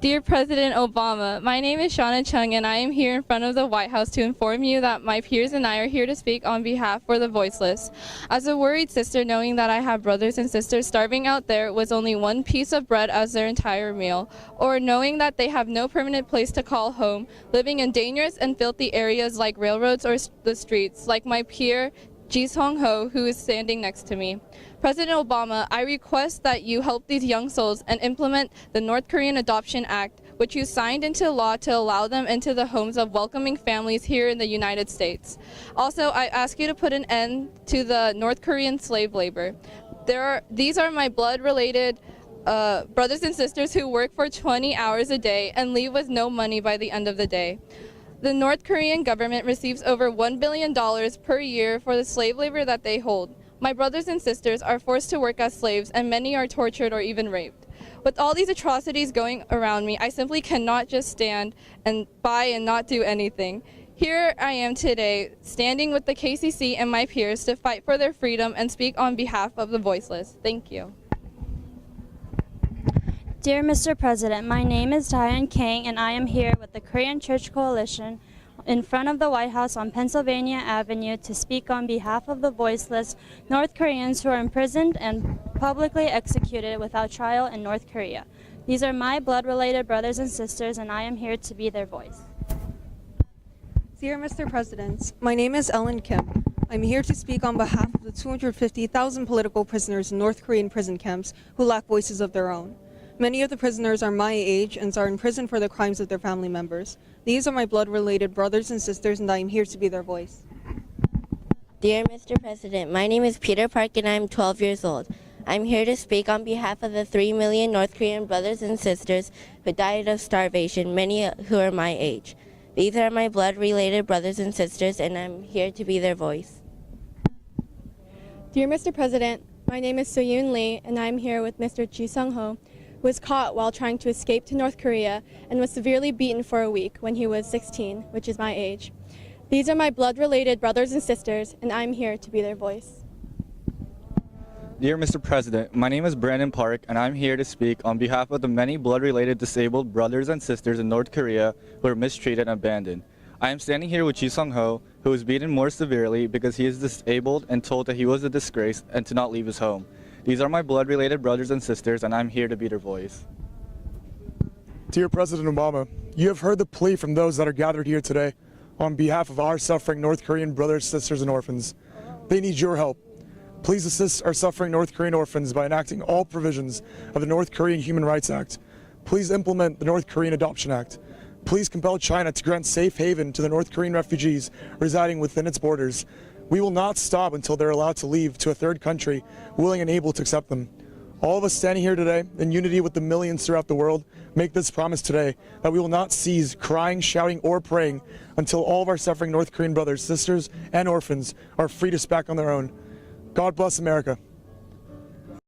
Dear President Obama, my name is Shanna Chung and I am here in front of the White House to inform you that my peers and I are here to speak on behalf for the voiceless. As a worried sister, knowing that I have brothers and sisters starving out there with only one piece of bread as their entire meal, or knowing that they have no permanent place to call home, living in dangerous and filthy areas like railroads or the streets, like my peer Ji Song Ho, who is standing next to me. President Obama, I request that you help these young souls and implement the North Korean Adoption Act, which you signed into law to allow them into the homes of welcoming families here in the United States. Also, I ask you to put an end to the North Korean slave labor. These are my blood-related brothers and sisters who work for 20 hours a day and leave with no money by the end of the day. The North Korean government receives over $1 billion per year for the slave labor that they hold. My brothers and sisters are forced to work as slaves, and many are tortured or even raped. With all these atrocities going around me, I simply cannot just stand by and not do anything. Here I am today, standing with the KCC and my peers to fight for their freedom and speak on behalf of the voiceless. Thank you. Dear Mr. President, my name is Dayeon Kang and I am here with the Korean Church Coalition in front of the White House on Pennsylvania Avenue to speak on behalf of the voiceless North Koreans who are imprisoned and publicly executed without trial in North Korea. These are my blood-related brothers and sisters and I am here to be their voice. Dear Mr. President, my name is Ellen Kim. I'm here to speak on behalf of the 250,000 political prisoners in North Korean prison camps who lack voices of their own. Many of the prisoners are my age and are in prison for the crimes of their family members. These are my blood-related brothers and sisters, and I am here to be their voice. Dear Mr. President, my name is Peter Park and I am 12 years old. I'm here to speak on behalf of the 3 million North Korean brothers and sisters who died of starvation, many who are my age. These are my blood-related brothers and sisters, and I'm here to be their voice. Dear Mr. President, my name is Soyoon Lee and I'm here with Mr. Ji Sung Ho, who was caught while trying to escape to North Korea and was severely beaten for a week when he was 16, which is my age. These are my blood-related brothers and sisters, and I'm here to be their voice. Dear Mr. President, my name is Brandon Park, and I'm here to speak on behalf of the many blood-related disabled brothers and sisters in North Korea who are mistreated and abandoned. I am standing here with Ji Sung Ho, who was beaten more severely because he is disabled and told that he was a disgrace and to not leave his home. These are my blood-related brothers and sisters, and I'm here to be their voice. Dear President Obama, you have heard the plea from those that are gathered here today on behalf of our suffering North Korean brothers, sisters, and orphans. They need your help. Please assist our suffering North Korean orphans by enacting all provisions of the North Korean Human Rights Act. Please implement the North Korean Adoption Act. Please compel China to grant safe haven to the North Korean refugees residing within its borders. We will not stop until they're allowed to leave to a third country willing and able to accept them. All of us standing here today, in unity with the millions throughout the world, make this promise today that we will not cease crying, shouting, or praying until all of our suffering North Korean brothers, sisters, and orphans are free to speak on their own. God bless America.